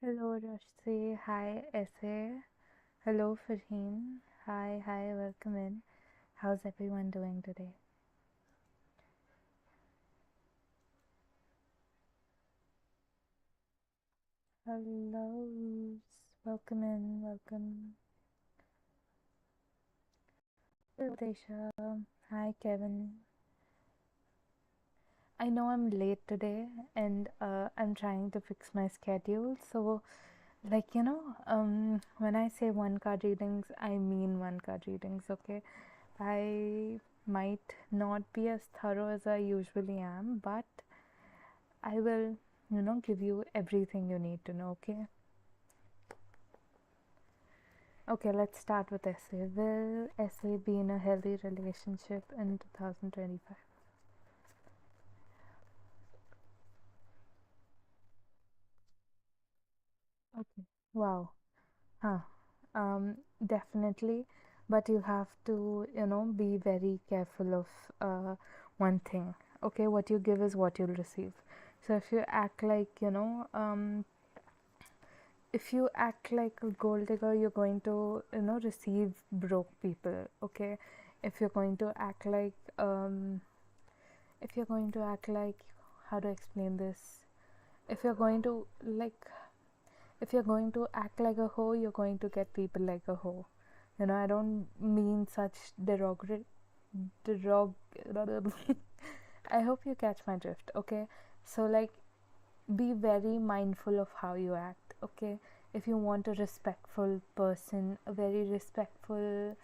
Hello, Rashti. Hi, Essay. Hello, Farheen. Hi, welcome in. How's everyone doing today? Hello, welcome in, welcome. Hello, Desha. Hi, Kevin. I know I'm late today and I'm trying to fix my schedule. So, when I say one card readings, I mean one card readings, okay? I might not be as thorough as I usually am, but I will, give you everything you need to know, okay? Okay, let's start with essay. Will essay be in a healthy relationship in 2025? Okay. Wow. Huh. Definitely. But you have to, be very careful of one thing. Okay, what you give is what you'll receive. So if you act like, if you act like a gold digger, you're going to, receive broke people. Okay, if you're going to act like, if you're going to act like, how to explain this? If you're going to like, if you're going to act like a hoe, you're going to get people like a hoe. I don't mean such derog. I hope you catch my drift. Okay, so like, be very mindful of how you act. Okay, if you want a respectful person, a very respectful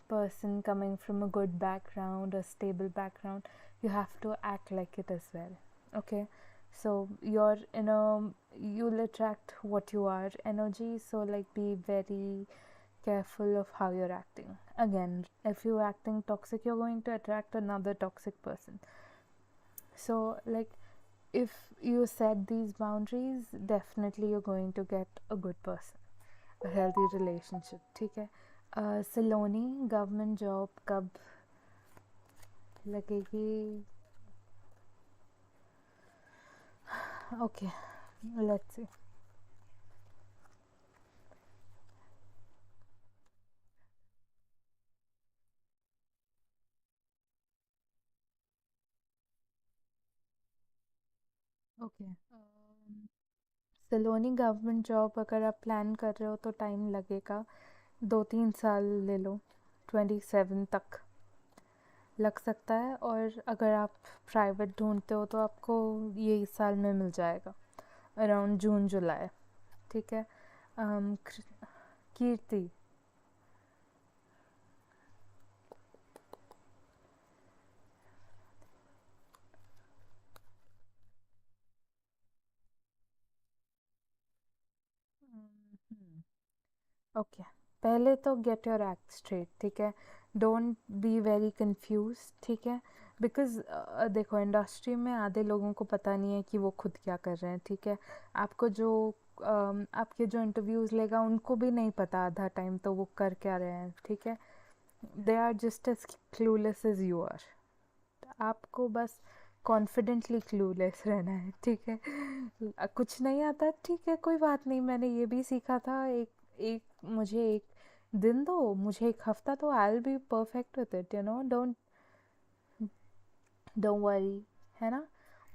person coming from a good background, a stable background, you have to act like it as well. Okay, so you'll attract what you are energy. So like, be very careful of how you're acting. Again, if you're acting toxic, you're going to attract another toxic person. So like, if you set these boundaries, definitely you're going to get a good person, a healthy relationship. ठीक है? सलोनी government job कब लगेगी? Okay, let's see. Okay. Saloni government job अगर आप plan कर रहे हो तो टाइम लगेगा, 2-3 साल ले लो, 27 तक लग सकता है। और अगर आप प्राइवेट ढूंढते हो तो आपको ये साल में मिल जाएगा, अराउंड जून जुलाई। ठीक है। कीर्ति। ओके, पहले तो गेट योर एक्ट स्ट्रेट। ठीक है, डोंट बी वेरी कंफ्यूज। ठीक है, बिकॉज देखो, इंडस्ट्री में आधे लोगों को पता नहीं है कि वो खुद क्या कर रहे हैं। ठीक है, आपको जो आपके जो इंटरव्यूज़ लेगा उनको भी नहीं पता आधा टाइम तो वो कर क्या रहे हैं। ठीक है, they are just as clueless as you are. आपको बस कॉन्फिडेंटली क्लूलेस रहना है। ठीक है, कुछ नहीं आता, ठीक है, कोई बात नहीं, मैंने ये भी सीखा था। एक एक मुझे एक दिन दो, मुझे एक हफ्ता दो, I will be perfect with it. Don't don't worry, है ना?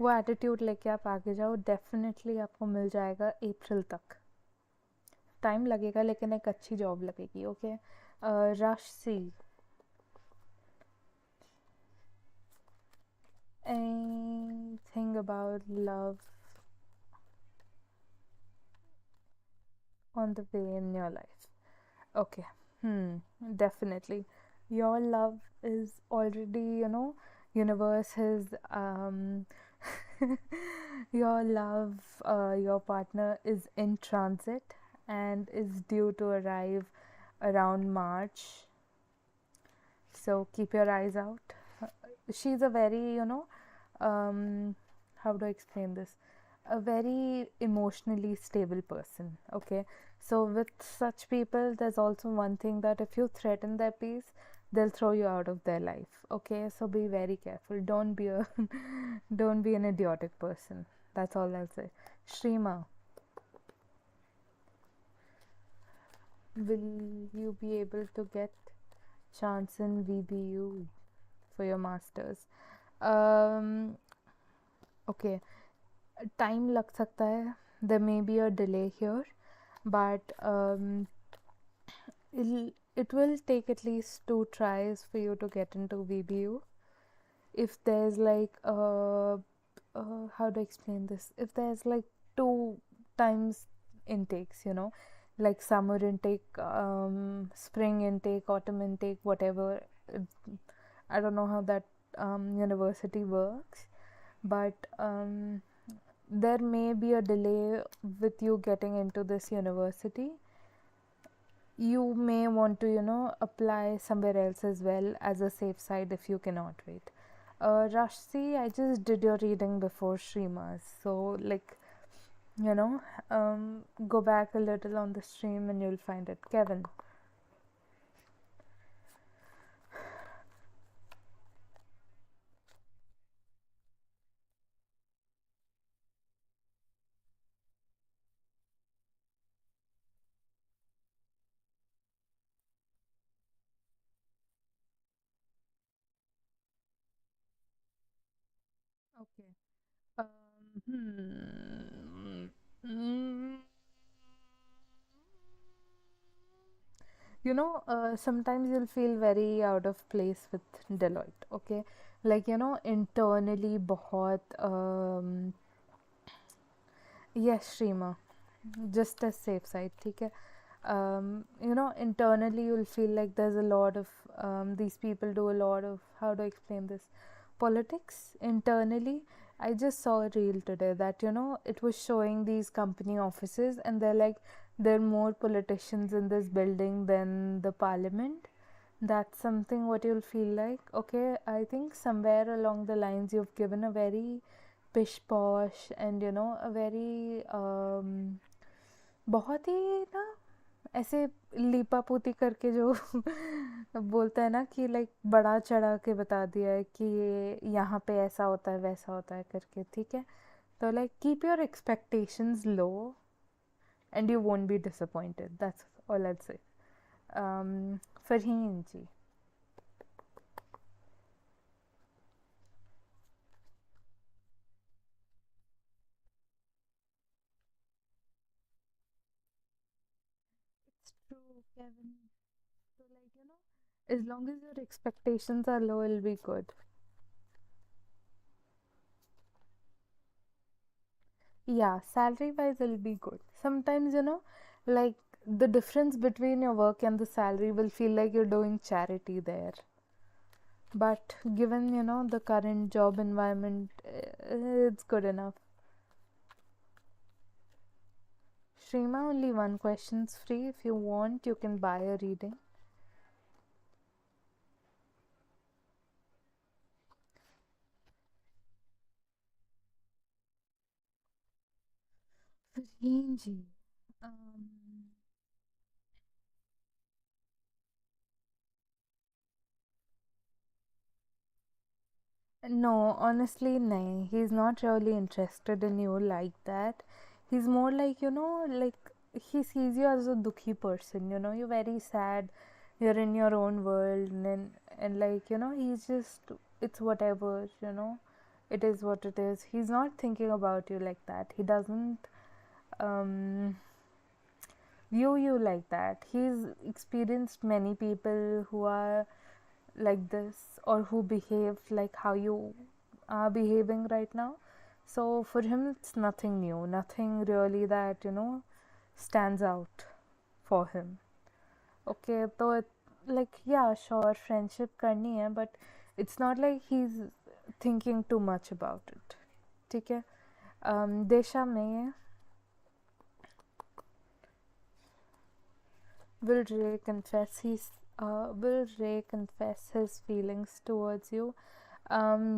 वो एटीट्यूड लेके आप आगे जाओ, डेफिनेटली आपको मिल जाएगा अप्रैल तक। टाइम लगेगा लेकिन एक अच्छी जॉब लगेगी। ओके, राशि, anything about love on the way in your life? Okay. Definitely. Your love is already, universe has Your love, your partner is in transit and is due to arrive around March. So keep your eyes out. She's a very, um, how do I explain this? A very emotionally stable person. Okay. So with such people, there's also one thing that if you threaten their peace, they'll throw you out of their life. Okay. So be very careful. Don't be a don't be an idiotic person. That's all I'll say. Shrima, will you be able to get chance in VBU for your masters? Um, okay, time लग सकता है. There may be a delay here, but it will take at least 2 tries for you to get into VBU. If there's like how to explain this? If there's like 2 times intakes, like summer intake, spring intake, autumn intake, whatever. I don't know how that university works, but there may be a delay with you getting into this university. You may want to, apply somewhere else as well as a safe side if you cannot wait. Rashti, I just did your reading before Shrima's, so like, you know, go back a little on the stream and you'll find it. Kevin. Okay. Hmm. Mm. Sometimes you'll feel very out of place with Deloitte, okay? Like, internally बहुत yes, Shrima, just a safe side, ठीक है? Internally you'll feel like there's a lot of these people do a lot of, how do I explain this, politics internally. I just saw a reel today that it was showing these company offices, and they're like, there are more politicians in this building than the parliament. That's something what you'll feel like. Okay, I think somewhere along the lines you've given a very pish posh and a very बहुत ही ना ऐसे लीपापोती करके जो बोलता है ना कि like बड़ा चढ़ा के बता दिया है कि ये यहाँ पे ऐसा होता है वैसा होता है करके, ठीक है? तो like keep your expectations low and you won't be disappointed. That's all I से. फरहीन जी. It's true, Kevin. So like as long as your expectations are low, it'll be good. Yeah, salary wise, it'll be good. Sometimes, like the difference between your work and the salary will feel like you're doing charity there. But given, the current job environment, it's good enough. Shrima, only one question's free. If you want, you can buy a reading. Farheen ji, um, no, honestly, no. He's not really interested in you like that. He's more like, like he sees you as a dukhi person, you're very sad, you're in your own world, and like, he's just, it's whatever, it is what it is. He's not thinking about you like that. He doesn't um, view you like that. He's experienced many people who are like this or who behave like how you are behaving right now. So for him, it's nothing new, nothing really that stands out for him. Okay, so like, yeah, sure, friendship karni hai, but it's not like he's thinking too much about it. ठीक है. देशा में will Ray confess his feelings towards you?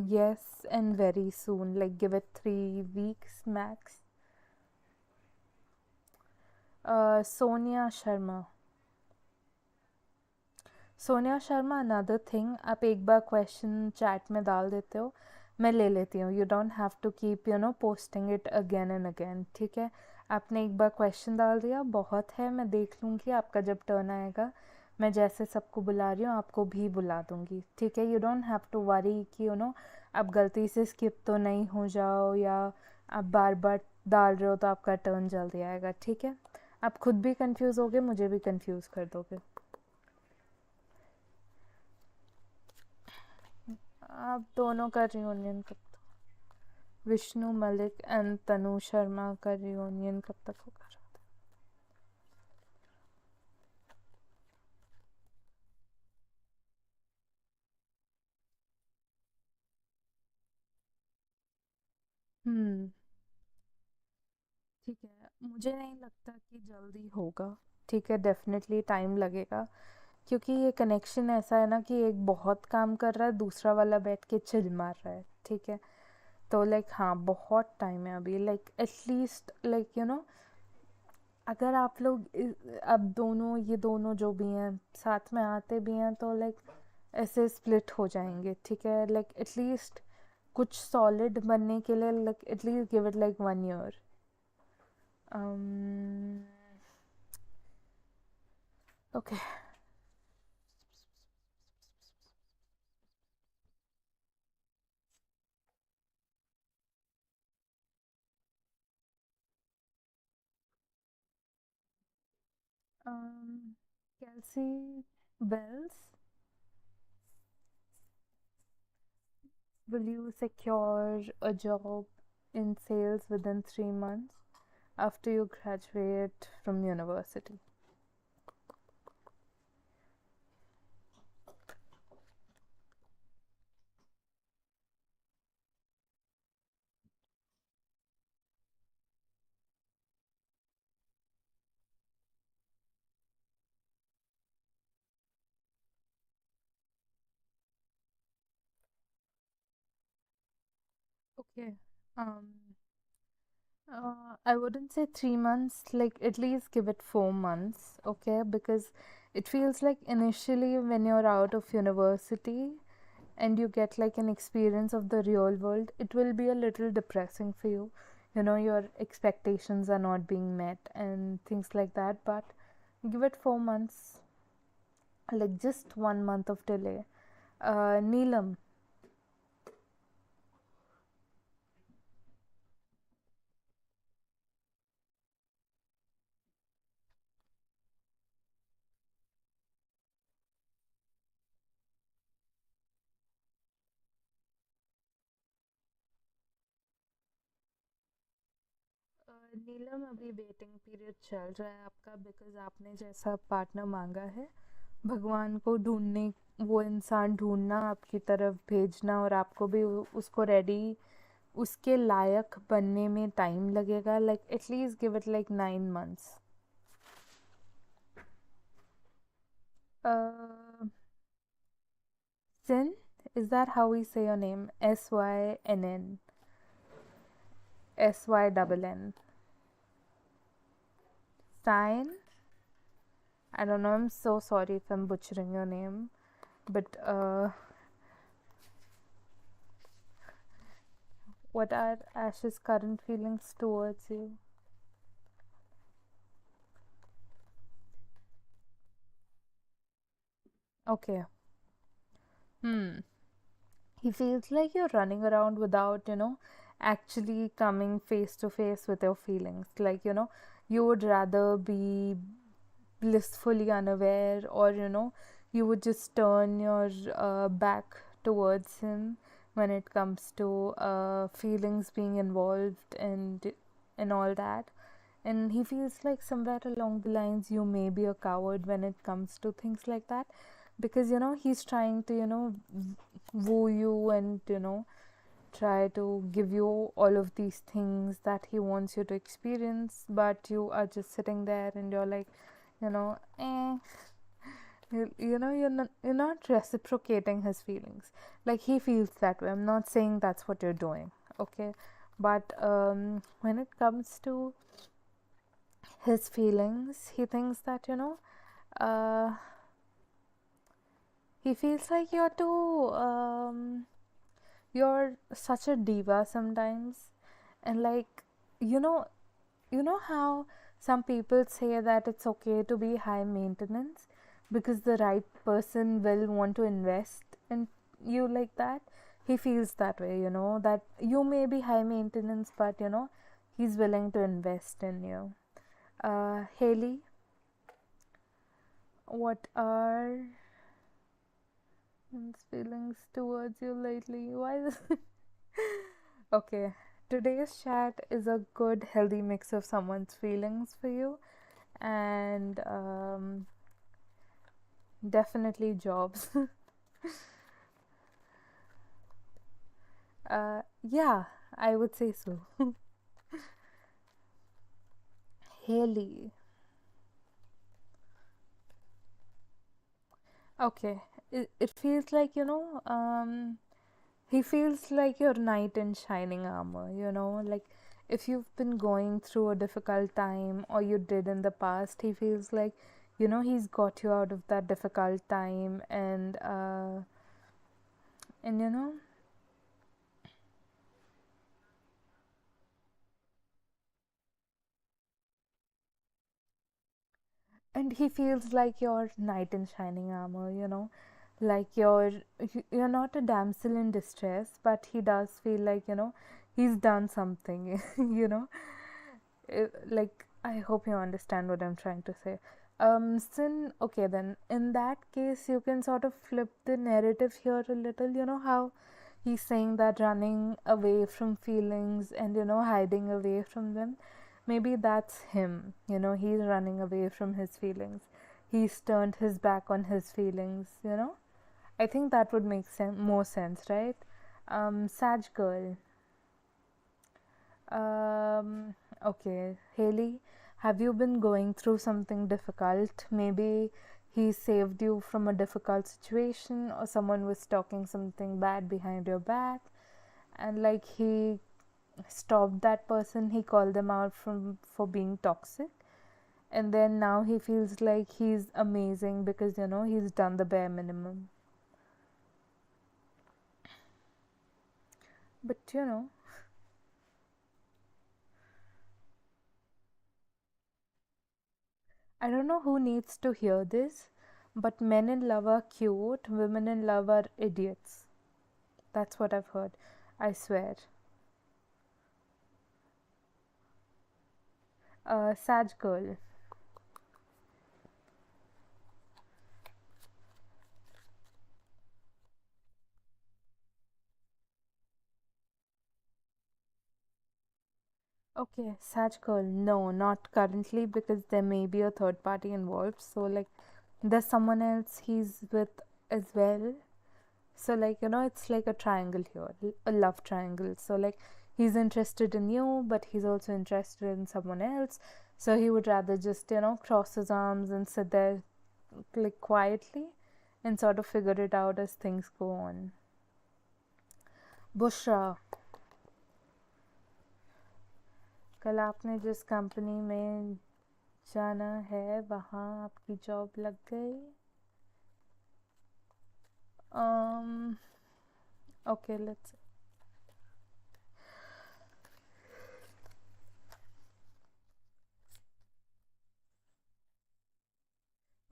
Yes, and very soon. Like give it 3 weeks max. Sonia Sharma. Sonia Sharma, another thing, आप एक बार question chat में डाल देते हो, मैं ले लेती हूँ. You don't have to keep posting it again and again. ठीक है, आपने एक बार क्वेश्चन डाल दिया, बहुत है, मैं देख लूँगी. आपका जब टर्न आएगा, मैं जैसे सबको बुला रही हूँ आपको भी बुला दूँगी. ठीक है, you don't have to worry कि आप गलती से स्किप तो नहीं हो जाओ, या आप बार बार डाल रहे हो तो आपका टर्न जल्दी आएगा. ठीक है, आप खुद भी कंफ्यूज होगे, मुझे भी कंफ्यूज कर दोगे. आप दोनों का रियूनियन कब तक? विष्णु मलिक एंड तनु शर्मा का रियूनियन कब तक होगा? हम्म, ठीक है, मुझे नहीं लगता कि जल्दी होगा. ठीक है, डेफिनेटली टाइम लगेगा, क्योंकि ये कनेक्शन ऐसा है ना कि एक बहुत काम कर रहा है, दूसरा वाला बैठ के चिल मार रहा है. ठीक है, तो लाइक हाँ, बहुत टाइम है अभी. लाइक एटलीस्ट लाइक अगर आप लोग अब दोनों, ये दोनों जो भी हैं साथ में आते भी हैं, तो लाइक ऐसे स्प्लिट हो जाएंगे. ठीक है, लाइक एटलीस्ट कुछ सॉलिड बनने के लिए like at least give it like 1 year. Okay. Kelsey Wells, will you secure a job in sales within 3 months after you graduate from university? Okay. Um, I wouldn't say 3 months, like at least give it 4 months, okay? Because it feels like initially when you're out of university and you get like an experience of the real world, it will be a little depressing for you. Your expectations are not being met and things like that. But give it 4 months, like just 1 month of delay. Neelam. नीलम, अभी waiting period चल रहा है आपका, because आपने जैसा partner मांगा है, भगवान को ढूंढने, वो इंसान ढूंढना, आपकी तरफ भेजना, और आपको भी उसको रेडी, उसके लायक बनने में टाइम लगेगा. Like at least give it like 9 months. Sin, is that how we say your name? Synn. Synn. Sign. I don't know. I'm so sorry if I'm butchering your name, but what are Ash's current feelings towards you? Okay. He feels like you're running around without, actually coming face to face with your feelings. Like, you would rather be blissfully unaware, or you would just turn your back towards him when it comes to feelings being involved and all that. And he feels like somewhere along the lines you may be a coward when it comes to things like that, because he's trying to woo you, and try to give you all of these things that he wants you to experience, but you are just sitting there and you're like, eh. You're not reciprocating his feelings. Like, he feels that way. I'm not saying that's what you're doing, okay? But when it comes to his feelings, he thinks that, uh, he feels like you're such a diva sometimes. And like, you know how some people say that it's okay to be high maintenance because the right person will want to invest in you, like that. He feels that way, that you may be high maintenance, but he's willing to invest in you. Haley, what are his feelings towards you lately? Why is okay, today's chat is a good healthy mix of someone's feelings for you and definitely jobs. Yeah, I would say so. Haley. Okay, it feels like, he feels like your knight in shining armor, like if you've been going through a difficult time or you did in the past, he feels like, he's got you out of that difficult time and and he feels like your knight in shining armor, like you're not a damsel in distress, but he does feel like, he's done something. Like, I hope you understand what I'm trying to say. Sin, okay, then in that case you can sort of flip the narrative here a little. You know how he's saying that running away from feelings and hiding away from them, maybe that's him. He's running away from his feelings, he's turned his back on his feelings. I think that would make more sense, right? Sag girl. um okay, Haley, have you been going through something difficult? Maybe he saved you from a difficult situation, or someone was talking something bad behind your back, and like he stopped that person, he called them out for being toxic, and then now he feels like he's amazing because he's done the bare minimum. But I don't know who needs to hear this, but men in love are cute, women in love are idiots. That's what I've heard, I swear. Sag girl. Okay, Sag girl. No, not currently because there may be a third party involved. So, like, there's someone else he's with as well. So, like, it's like a triangle here, a love triangle. So, like, he's interested in you, but he's also interested in someone else. So, he would rather just, cross his arms and sit there, like, quietly and sort of figure it out as things go on. Bushra, कल आपने जिस company में जाना है वहाँ आपकी job लग गई? um okay, let's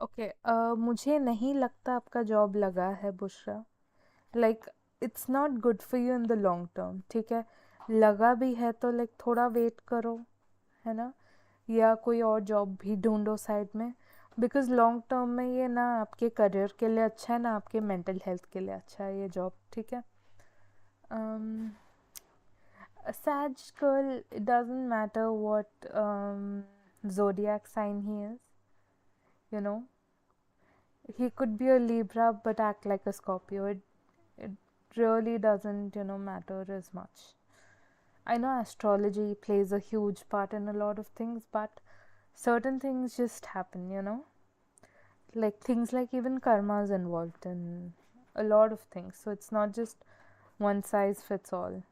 okay, मुझे नहीं लगता आपका जॉब लगा है Bushra. Like, it's not good for you in the long term. ठीक है, लगा भी है तो लाइक थोड़ा वेट करो, है ना, या कोई और जॉब भी ढूंढो साइड में. बिकॉज लॉन्ग टर्म में ये ना आपके करियर के लिए अच्छा है ना आपके मेंटल हेल्थ के लिए अच्छा है ये जॉब. ठीक है. um, a Sag girl, it doesn't matter what zodiac sign he is, you know. He could be a Libra but act like a Scorpio. It really doesn't, matter as much. I know astrology plays a huge part in a lot of things, but certain things just happen. Like things like even karma is involved in a lot of things. So it's not just one size fits all.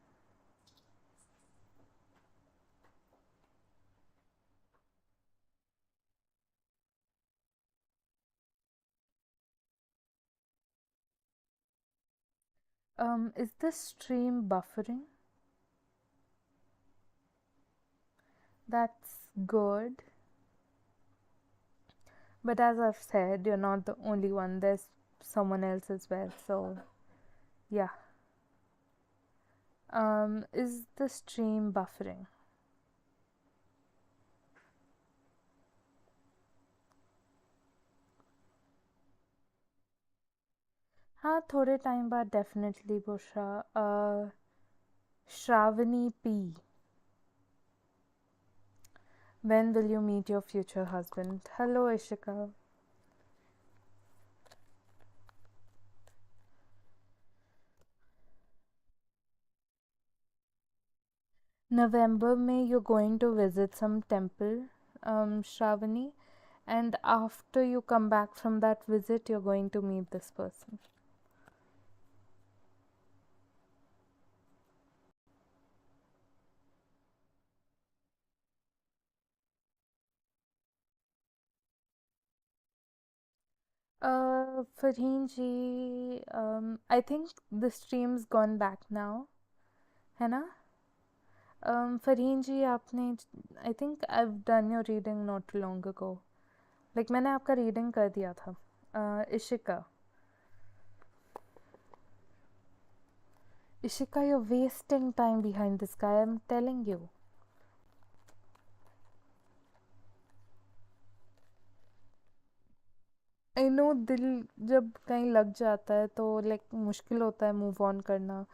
Is this stream buffering? That's good. But as I've said, you're not the only one. There's someone else as well. So, yeah. Is the stream buffering? हाँ थोड़े time बाद definitely Bushra. Shravani P. When will you meet your future husband? Hello Ishika. November में you're going to visit some temple, Shravani, and after you come back from that visit, you're going to meet this person. Farheen ji, I think the stream's gone back now, है ना? Farheen ji, आपने, I think I've done your reading not too long ago. Like मैंने आपका reading कर दिया था. Ishika. Ishika, you're wasting time behind this guy, I'm telling you. I know दिल जब कहीं लग जाता है तो लाइक मुश्किल होता है मूव ऑन करना.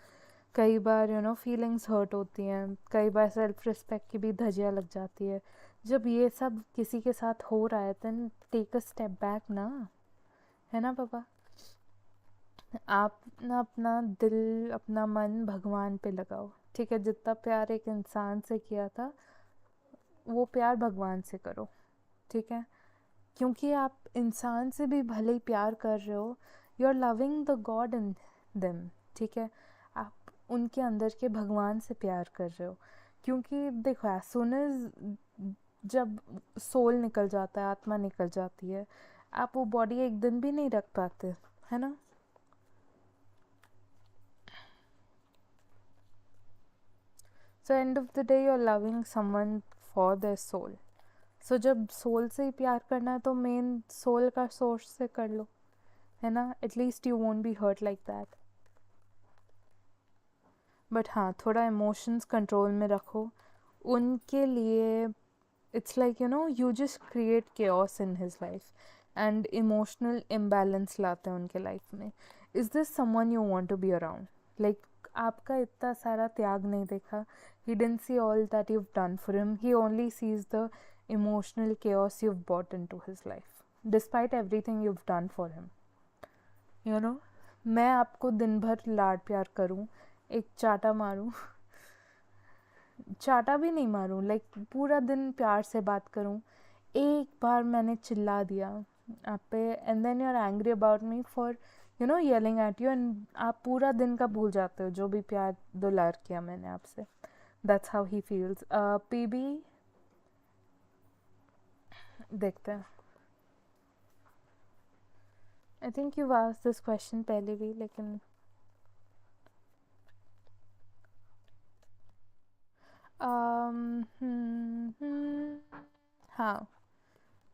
कई बार फीलिंग्स हर्ट होती हैं, कई बार सेल्फ रिस्पेक्ट की भी धज्जियाँ लग जाती है. जब ये सब किसी के साथ हो रहा है then take a step back ना, है ना पापा? आप ना अपना दिल अपना मन भगवान पे लगाओ, ठीक है? जितना प्यार एक इंसान से किया था वो प्यार भगवान से करो, ठीक है? क्योंकि आप इंसान से भी भले ही प्यार कर रहे हो, you are loving the God in them, ठीक है? आप उनके अंदर के भगवान से प्यार कर रहे हो. क्योंकि देखो एज सुन एज जब सोल निकल जाता है, आत्मा निकल जाती है, आप वो बॉडी एक दिन भी नहीं रख पाते, है ना? So end of the day you are loving someone for their soul. So जब सोल से ही प्यार करना है तो मेन सोल का सोर्स से कर लो, है ना? At least you won't be hurt like that. But हाँ थोड़ा इमोशंस कंट्रोल में रखो उनके लिए. It's like you just create chaos in his life and emotional imbalance लाते हैं उनके लाइफ में. Is this someone you want to be around? Like आपका इतना सारा त्याग नहीं देखा. He didn't see all that you've done for him. He only sees the emotional chaos you've brought into his life despite everything you've done for him. मैं आपको दिन भर लाड प्यार करूं, एक चाटा मारूं, चाटा भी नहीं मारूं, लाइक पूरा दिन प्यार से बात करूं, एक बार मैंने चिल्ला दिया आप पे and then you are angry about me for yelling at you, and आप पूरा दिन का भूल जाते हो जो भी प्यार दुलार किया मैंने आपसे. That's how he feels. PB देखते हैं. I think you asked this question पहले भी, लेकिन हाँ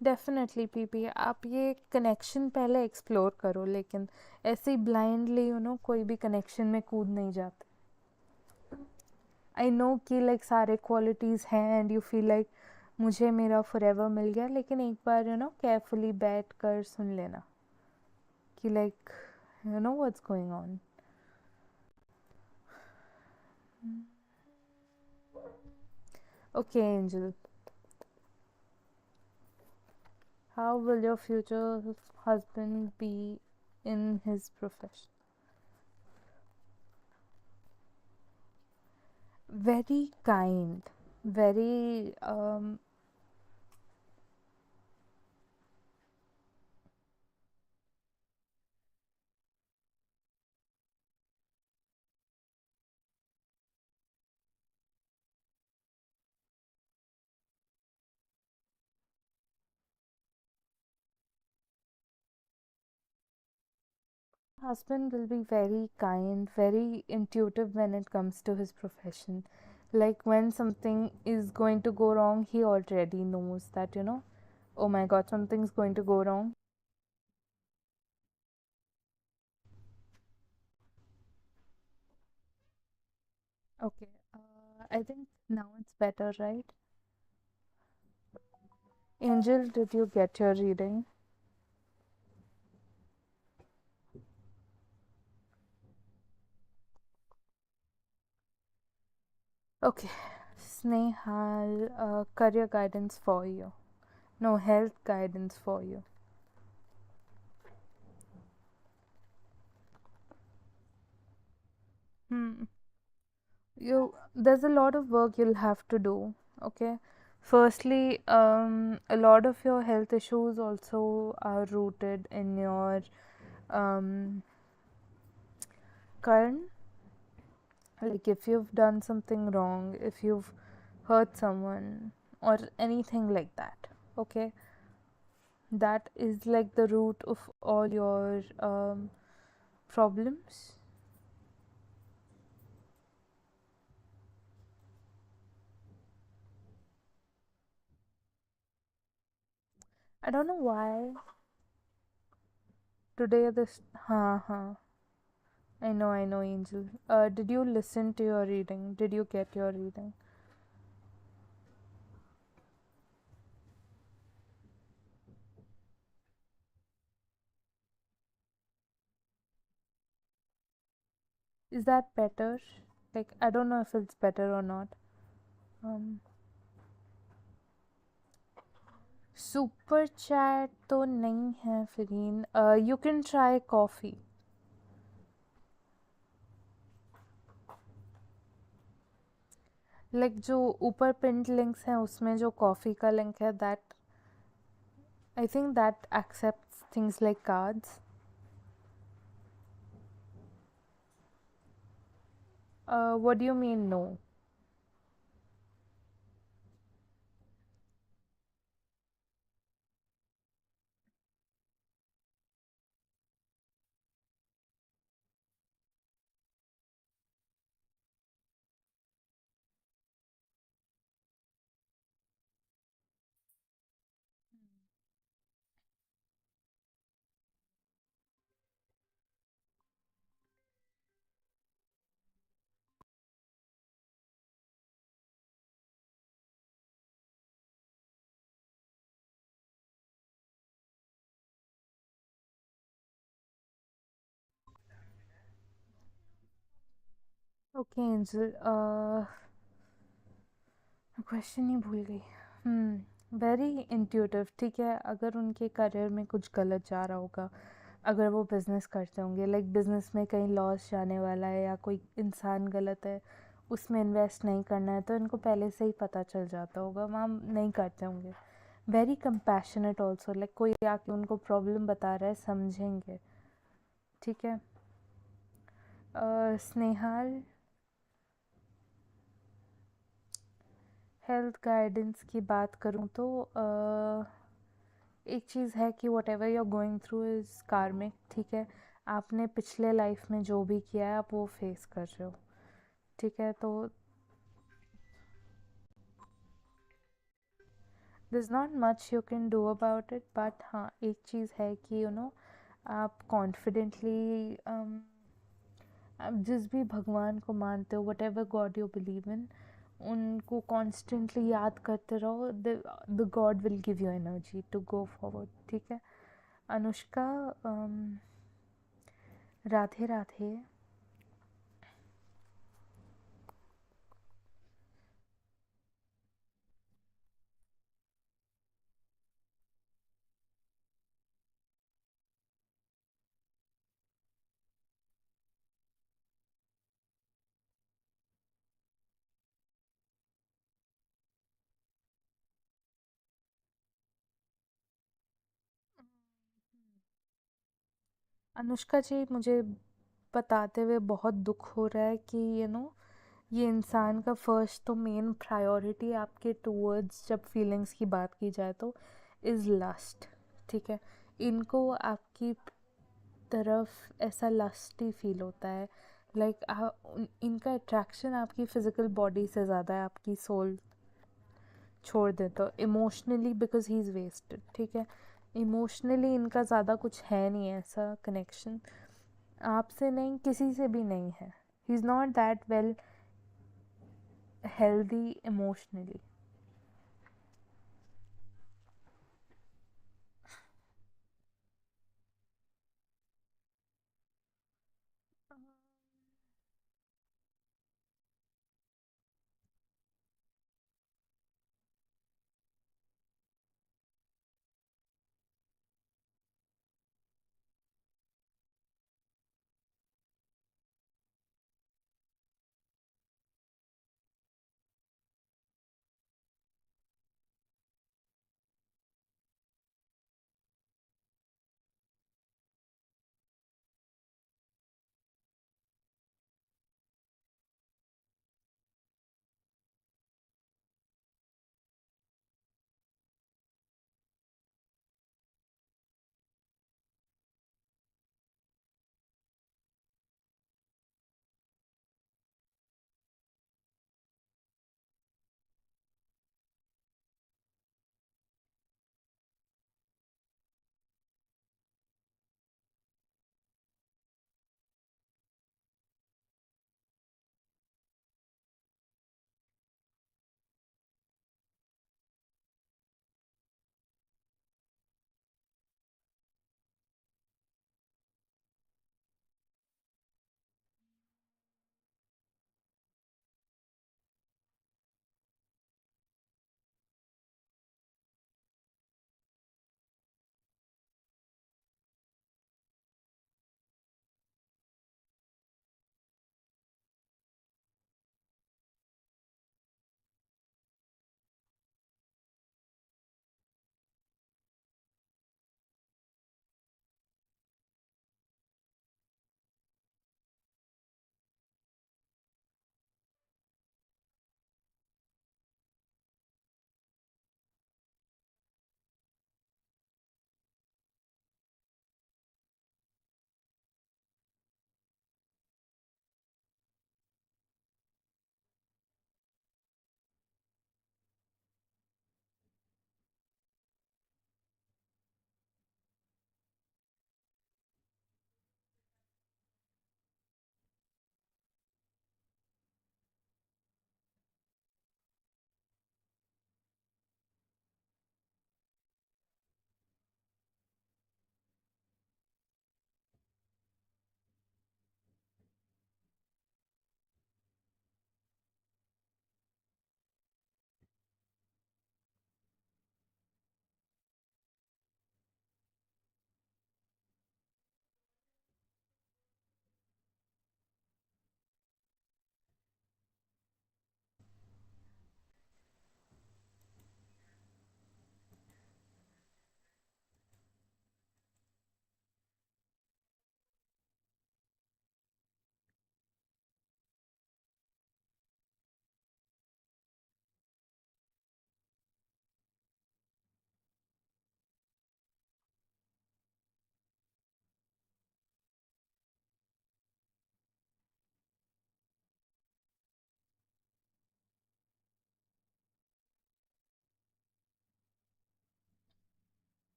डेफिनेटली पीपी, आप ये कनेक्शन पहले एक्सप्लोर करो, लेकिन ऐसे ही ब्लाइंडली कोई भी कनेक्शन में कूद नहीं जाते. आई नो कि लाइक सारे क्वालिटीज़ हैं एंड यू फील लाइक मुझे मेरा फॉरएवर मिल गया, लेकिन एक बार केयरफुली बैठ कर सुन लेना कि like what's going on. Okay angel, how will your future husband be in his profession? very kind, very husband will be very kind, very intuitive when it comes to his profession. Like when something is going to go wrong, he already knows that, oh my god, something's going to go wrong. Okay, I think now it's better, right? Angel, did you get your reading? Okay, Snehal, career guidance for you. No, health guidance for you. Hmm. There's a lot of work you'll have to do. Okay. Firstly, a lot of your health issues also are rooted in your um, current. Like if you've done something wrong, if you've hurt someone, or anything like that. Okay, that is like the root of all your problems. I don't know why today this. I know, Angel. Did you listen to your reading? Did you get your reading? Is that better? Like, I don't know if it's better or not. Um, Super chat तो नहीं है Fareen. You can try coffee. Like जो ऊपर pinned links हैं उसमें जो coffee का link है, that I think that accepts things like cards. What do you mean no? Okay, Angel. Question ही भूल गई. Very intuitive. ठीक है, अगर उनके करियर में कुछ गलत जा रहा होगा, अगर वो बिज़नेस करते होंगे, लाइक बिज़नेस में कहीं लॉस जाने वाला है या कोई इंसान गलत है, उसमें इन्वेस्ट नहीं करना है, तो इनको पहले से ही पता चल जाता होगा, वहाँ नहीं करते होंगे. वेरी कंपैशनेट ऑल्सो, लाइक कोई आके उनको प्रॉब्लम बता रहा है, समझेंगे. ठीक है. स्नेहाल, हेल्थ गाइडेंस की बात करूँ तो एक चीज़ है कि whatever you are going through is karmic. ठीक है, आपने पिछले लाइफ में जो भी किया है आप वो फेस कर रहे हो. ठीक है, तो this is not much you can do about it, but हाँ एक चीज़ है कि आप कॉन्फिडेंटली आप जिस भी भगवान को मानते हो, whatever God you believe in, उनको कॉन्स्टेंटली याद करते रहो. The God will give you energy to go forward. ठीक है. अनुष्का, राधे राधे. अनुष्का जी, मुझे बताते हुए बहुत दुख हो रहा है कि ये इंसान का फर्स्ट तो मेन प्रायोरिटी आपके टूवर्ड्स, जब फीलिंग्स की बात की जाए तो, इज़ लस्ट। ठीक है, इनको आपकी तरफ ऐसा लस्ट ही फील होता है। लाइक इनका अट्रैक्शन आपकी फिजिकल बॉडी से ज़्यादा है, आपकी सोल छोड़ दे तो emotionally, because he is wasted. ठीक है, इमोशनली इनका ज़्यादा कुछ है नहीं ऐसा कनेक्शन, आपसे नहीं, किसी से भी नहीं है। He is not that well healthy emotionally.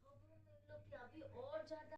अब हम लोग अभी और ज्यादा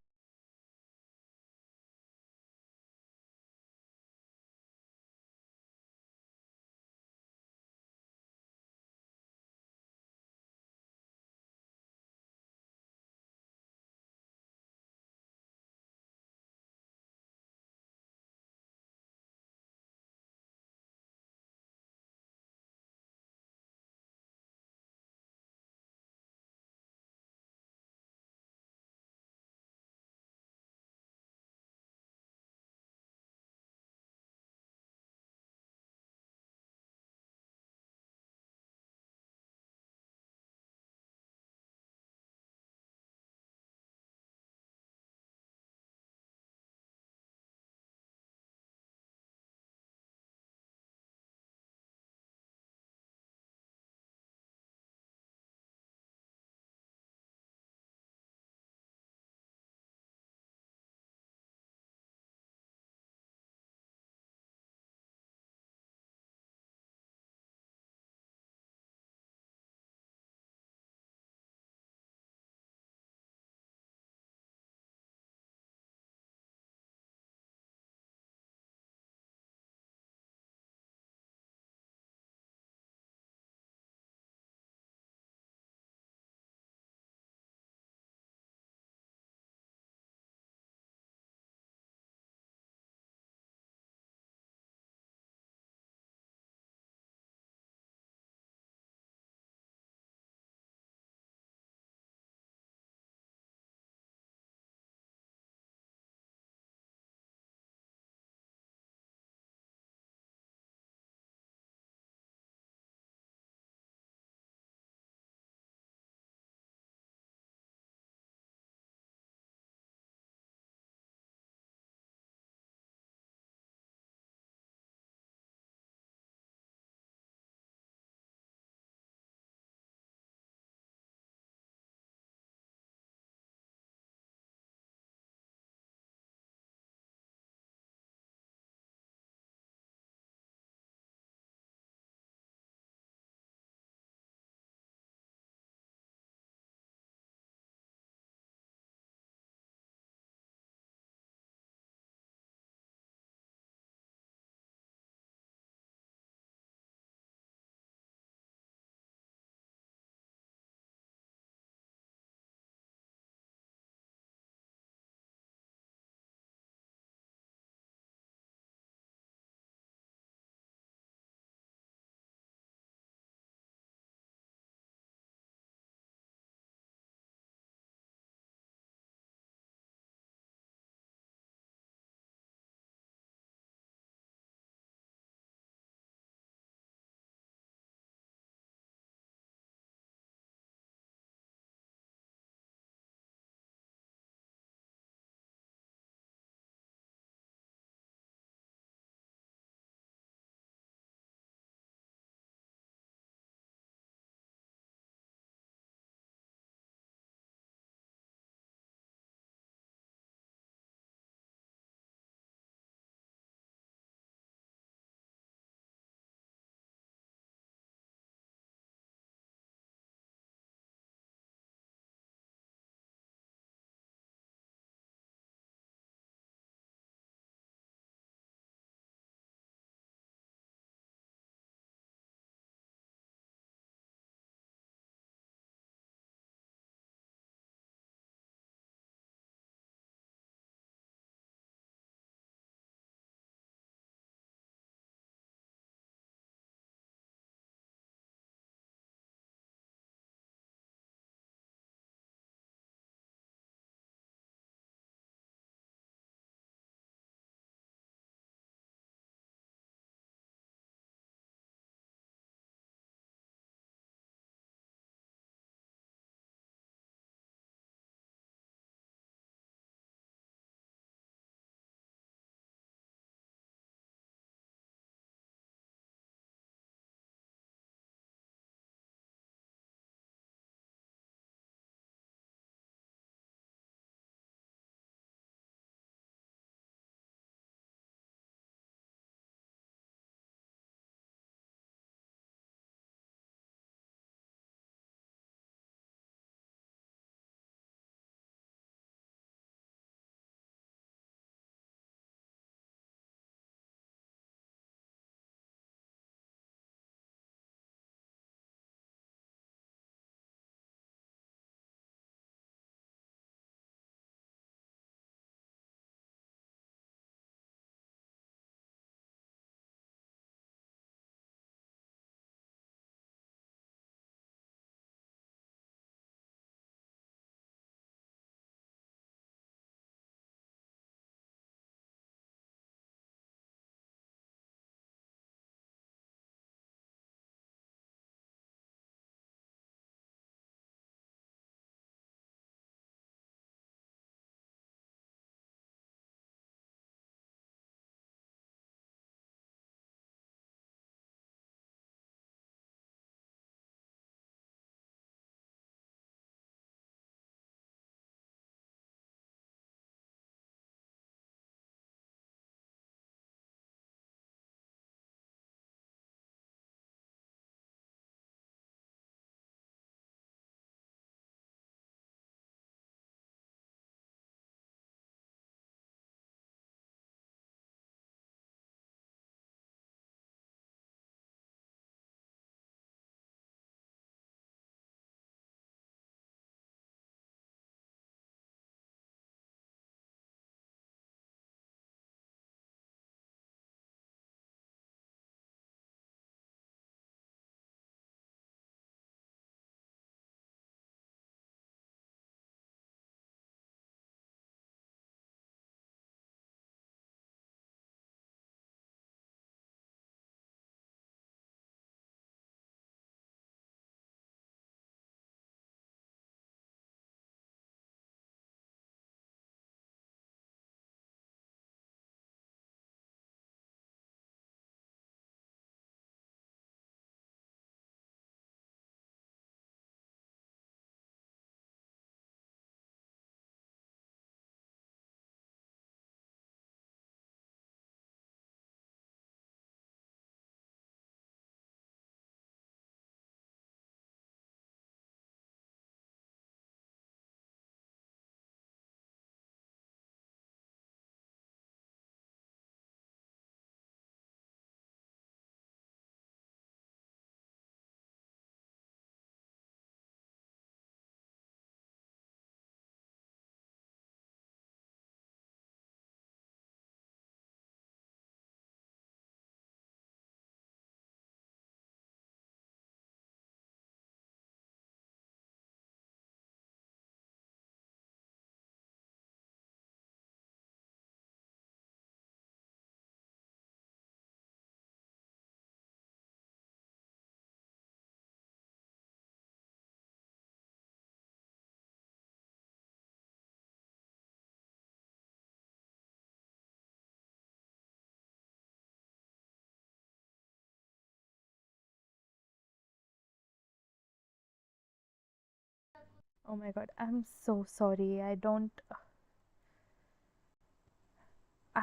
Oh my god, I'm so sorry. I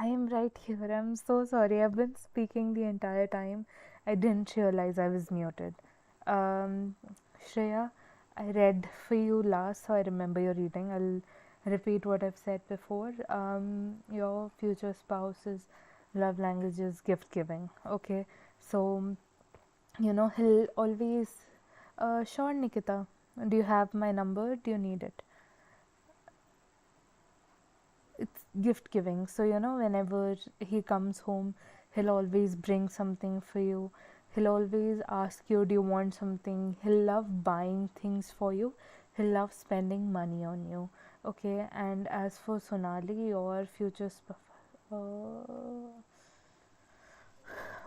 am right here. I'm so sorry. I've been speaking the entire time. I didn't realize I was muted. Um, Shreya, I read for you last, so I remember your reading. I'll repeat what I've said before. Your future spouse's love language is gift giving. Okay, so he'll always. Sure, Nikita. Do you have my number? Do you need it? It's gift giving. So, whenever he comes home, he'll always bring something for you. He'll always ask you, do you want something? He'll love buying things for you. He'll love spending money on you. Okay, and as for Sonali, your future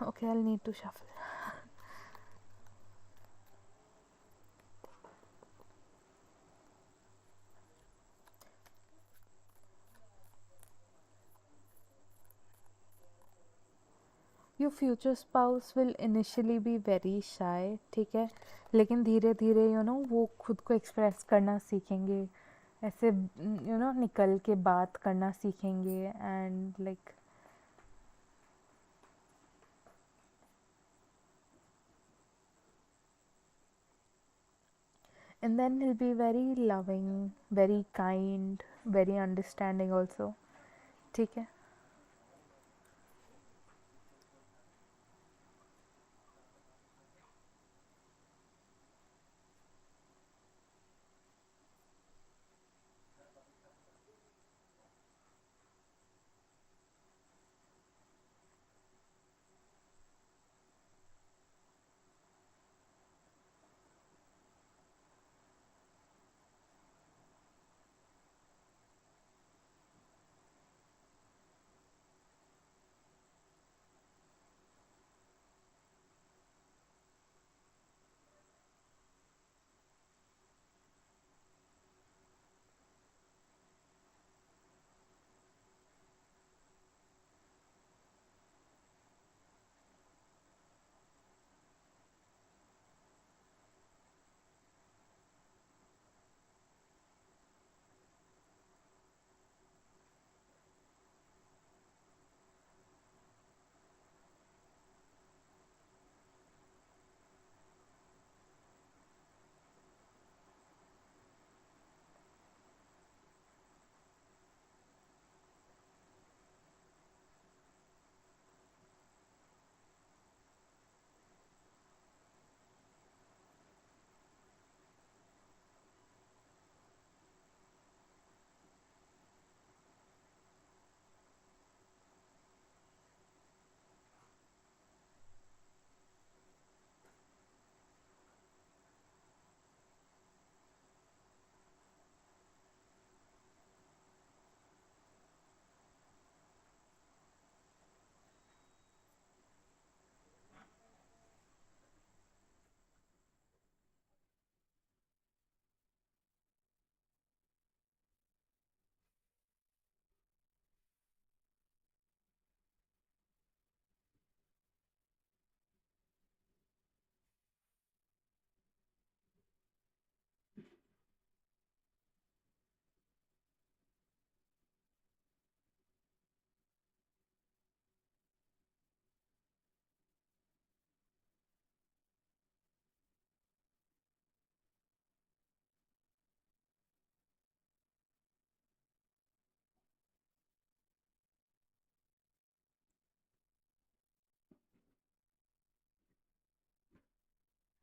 okay, I'll need to shuffle. Your future spouse will initially be very shy, ठीक है, लेकिन धीरे धीरे वो खुद को express करना सीखेंगे, ऐसे निकल के बात करना सीखेंगे, and like and then he'll be very loving, very kind, very understanding also, ठीक है.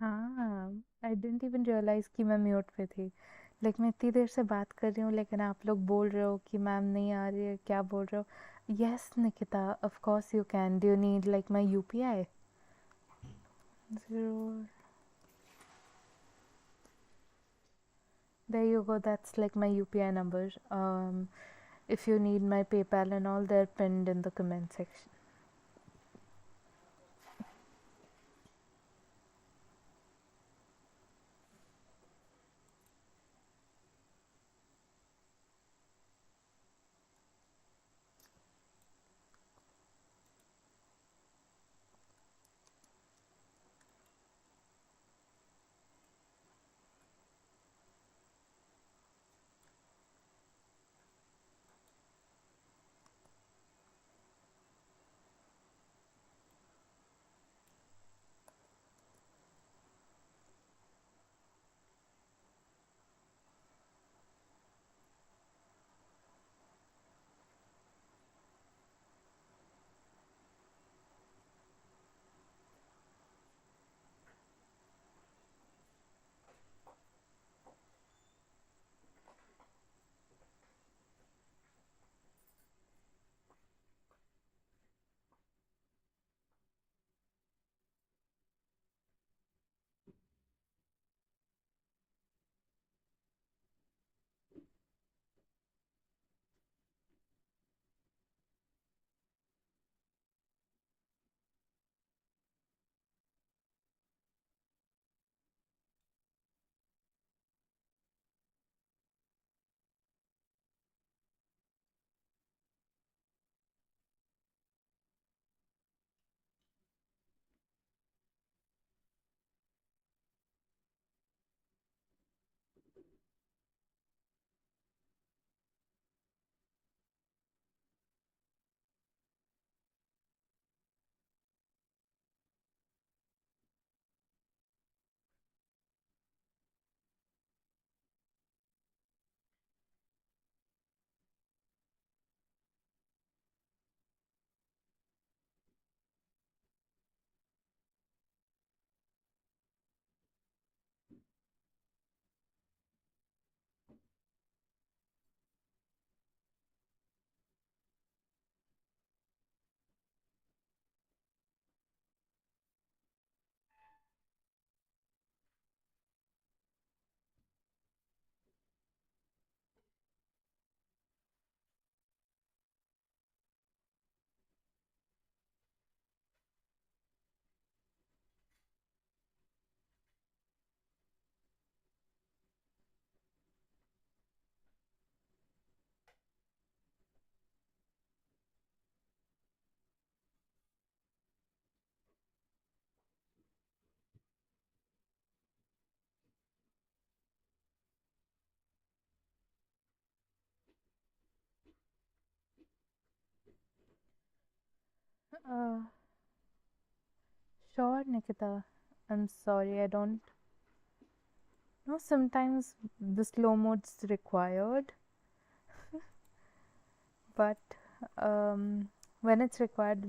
हाँ, आई डिडंट इवन रियलाइज कि मैं म्यूट पे थी. लाइक मैं इतनी देर से बात कर रही हूँ, लेकिन आप लोग बोल रहे हो कि मैम नहीं आ रही है, क्या बोल रहे हो. Yes Nikita, of course you can. Do you need like my UPI? 0. There you go, that's like my UPI number. If you need my PayPal and all, they're pinned in the comment section. Uh, sure, Nikita. I'm sorry, I don't know. Sometimes the slow mode's required, but um, when it's required,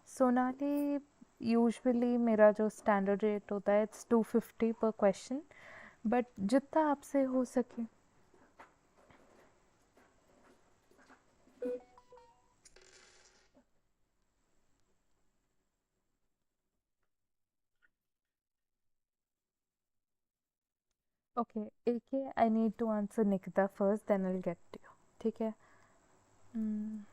Sonali, usually मेरा जो standard rate होता है it's 250 पर question, but जितना आपसे हो सके. Okay, एक I need to answer Nikita first, then I will get to you. ठीक है. Hmm.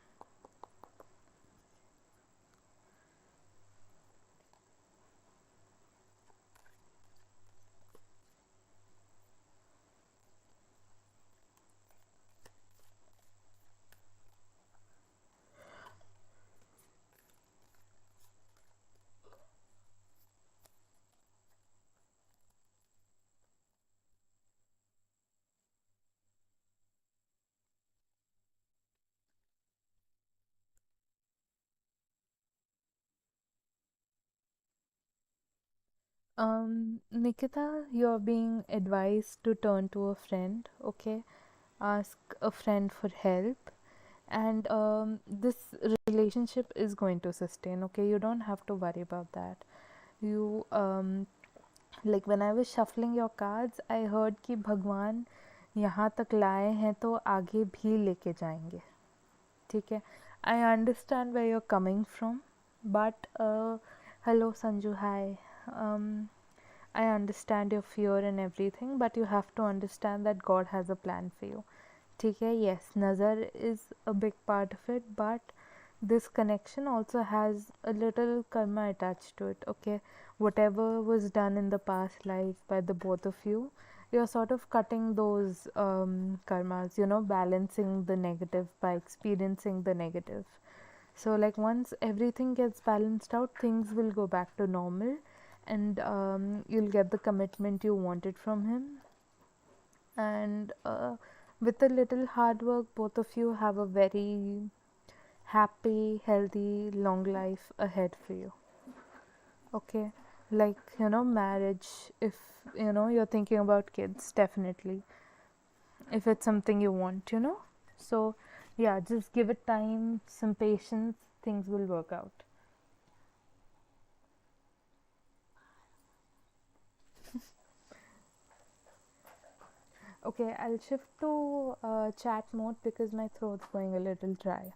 Nikita, you're being advised to turn to a friend, okay? Ask a friend for help, and this relationship is going to sustain, okay? You don't have to worry about that. You, like when I was shuffling your cards, I heard कि भगवान यहाँ तक लाए हैं तो आगे भी लेके जाएंगे. ठीक है. I understand where you're coming from, but hello Sanju, hi. Um, I understand your fear and everything, but you have to understand that God has a plan for you. ठीक है. Yes, Nazar is a big part of it, but this connection also has a little karma attached to it. Okay, whatever was done in the past life by the both of you, you're sort of cutting those karmas, you know, balancing the negative by experiencing the negative. So like once everything gets balanced out, things will go back to normal, and you'll get the commitment you wanted from him. And with a little hard work, both of you have a very happy, healthy, long life ahead for you. Okay, like marriage, if you're thinking about kids, definitely, if it's something you want, so yeah, just give it time, some patience, things will work out. Okay, I'll shift to chat mode because my throat's going a little dry.